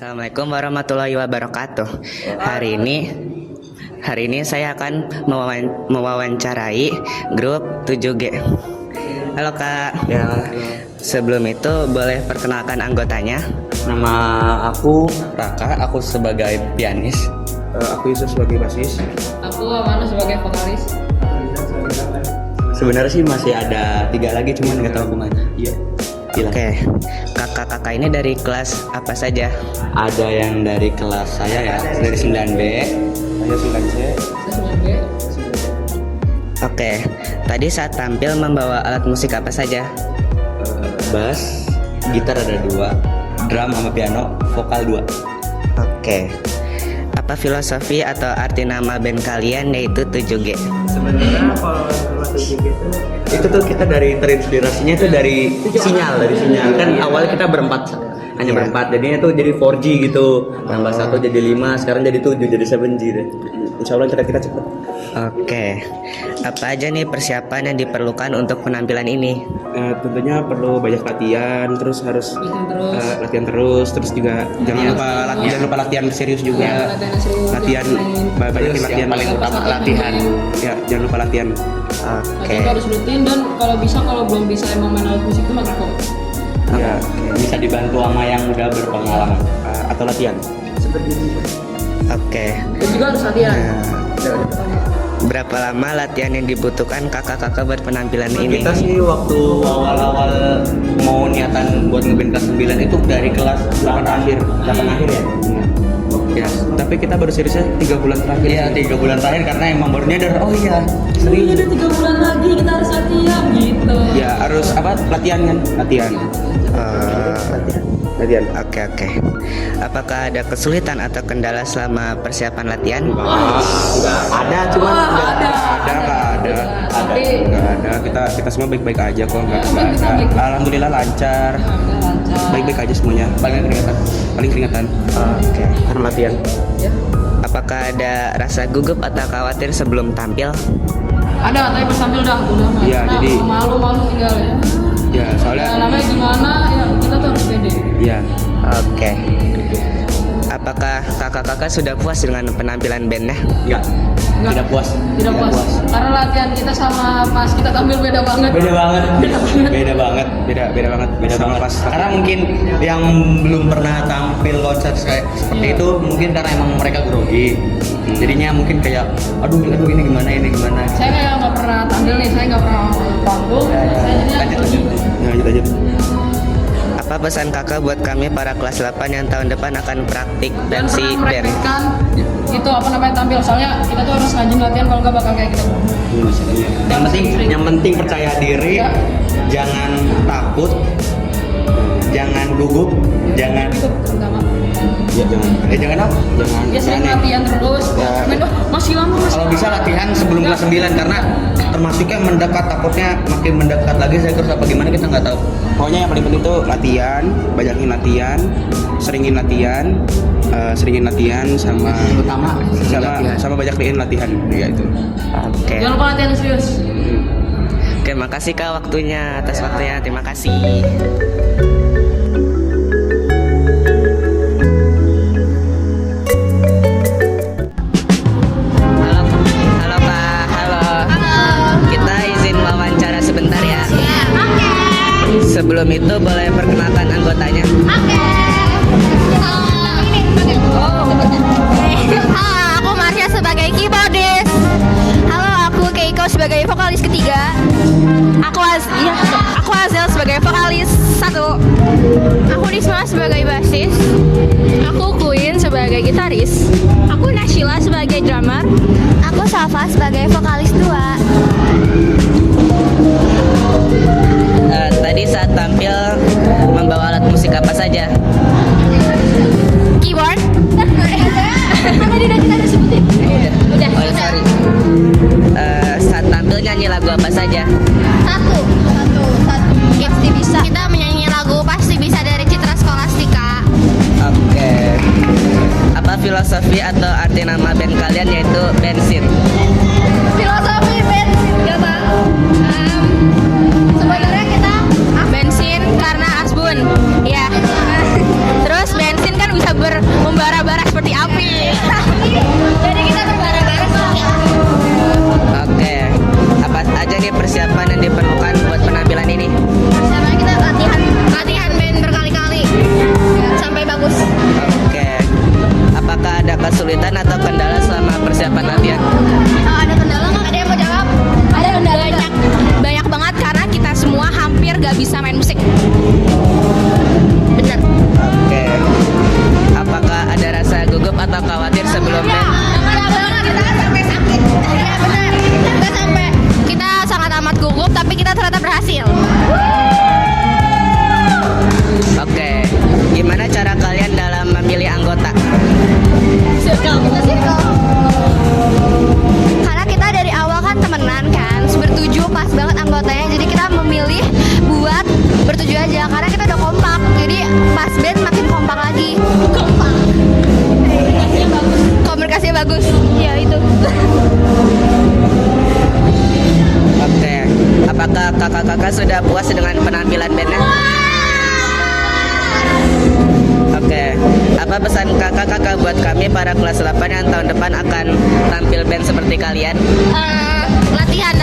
Assalamualaikum warahmatullahi wabarakatuh. Hari ini saya akan mewawancarai grup 7G. Halo Kak. Ya, Sebelum itu boleh perkenalkan anggotanya. nama aku Raka, aku sebagai pianis. Aku Yusuf sebagai basis. Aku Amanda sebagai vokalis. Sebenarnya sih masih ada 3 lagi, cuman nggak tahu kemana. Iya. Hilang. Oke. Kakak-kakak ini dari kelas apa saja? Ada yang dari kelas saya ya, dari 9B. Saya 9C. Saya 9B. Oke. Tadi saat tampil membawa alat musik apa saja? Bass, gitar ada 2, drum sama piano, vokal 2. Oke. Apa filosofi atau arti nama band kalian yaitu 7G? Sebenarnya kalau 7G Itu tuh kita terinspirasinya itu dari sinyal kan awalnya kita hanya Iya. berempat, jadinya tuh jadi 4G gitu, tambah 1 jadi 5, sekarang jadi 7 jadi 7G deh. Insya Allah kita cepet. Oke. Apa aja nih persiapan yang diperlukan untuk penampilan ini? tentunya perlu banyak latihan, terus harus latihan terus, terus juga jangan lupa latihan serius juga. Latihan banyak Terus latihan yang paling utama latihan. Ya, jangan lupa latihan. Oke. Latihan harus rutin dan kalau belum bisa emang main alat musik itu maka kok. Ya, Bisa dibantu sama yang udah berpengalaman. atau latihan. Oke. Dan juga harus latihan. Berapa lama latihan yang dibutuhkan kakak-kakak buat penampilan ini? Kita sih waktu awal-awal mau niatan buat ngeband kelas 9 itu dari kelas 8 akhir ya. Ya, tapi kita baru seriusnya 3 bulan terakhir. Iya, 3 bulan terakhir karena emang baru nyadar, oh iya, Iya, ada 3 bulan lagi kita harus latihan gitu. Ya, harus latihan kan? Latihan. Latihan. Oke. Apakah ada kesulitan atau kendala selama persiapan latihan? ada cuman ada. Tapi Nggak ada. Kita semua baik-baik aja kok. Nggak kita ada. baik-baik. Alhamdulillah lancar. udah lancar. Baik-baik aja semuanya. Paling keringetan. Oke. Karena latihan. Ya. Apakah ada rasa gugup atau khawatir sebelum tampil? Ada, tapi pas tampil udah mah. Iya, Karena jadi- malu tinggal ya. Ya, soalnya Namanya gimana ya kita tuh harus pede. ya. Oke. Apakah kakak-kakak sudah puas dengan penampilan bandnya? enggak. Tidak puas. Tidak puas. Karena latihan kita sama pas kita tampil beda banget. Beda banget. Beda banget. Beda banget pas. Karena mungkin yang belum pernah tampil konser seperti itu mungkin karena emang mereka grogi. Jadinya mungkin kayak aduh ini gimana. Saya kayak nggak pernah tampil nih, saya nggak pernah panggung. Saya jadinya Lanjut. Lanjut. Apa pesan kakak buat kami para kelas 8 yang tahun depan akan praktik dan dan si pernah band? merepotkan itu tampil, soalnya kita tuh harus rajin latihan kalau nggak bakal kayak gitu. Yang penting percaya diri, Ya. jangan takut, jangan gugup, jangan Itu terutama. jangan apa? Ya sering latihan terus. Masih lama masih. Kalau bisa latihan sebelum kelas 9 karena termasuknya mendekat, takutnya makin mendekat lagi saya terus apa gimana kita nggak tahu. Pokoknya yang paling penting tuh latihan, banyakin latihan, seringin latihan sama Utama sama banyakin latihan ya itu. Oke. Jangan lupa latihan serius. Oke, makasih Kak waktunya atas waktunya. Terima kasih. Halo Kak, halo. Kita izin wawancara sebentar ya. Sebelum itu boleh perkenalkan anggotanya. Halo, aku Marsha sebagai keyboardist. Halo, aku Keiko sebagai vokalis ketiga. Aku Azel sebagai vokalis 1. Aku Risma sebagai bassis. Aku Queen sebagai gitaris. Aku Nashila sebagai drummer. Aku Safa sebagai vokalis 2. Tadi saat tampil membawa alat musik apa saja? Keyboard. Tadi kita udah sebutin. Udah. Oh, sorry. Saat tampil nyanyi lagu apa saja? Satu. Pasti bisa. Kita menyanyi lagu Pasti Bisa dari Citra Scholastika. Oke. Apa filosofi atau arti nama band kalian yaitu Bensin? Filosofi bensin gak tahu. Sebenarnya kita bensin karena asbun. Ya. Terus bensin kan bisa bertujuh pas banget anggotanya. Jadi kita memilih buat bertujuh aja karena kita udah kompak. Jadi pas band makin kompak lagi. Kompak. Komunikasinya bagus. Ya itu. Oke, apakah kakak-kakak sudah puas dengan penampilan bandnya? Oke, apa pesan kakak-kakak buat kami para kelas 8 yang tahun depan akan tampil band seperti kalian? Latihan.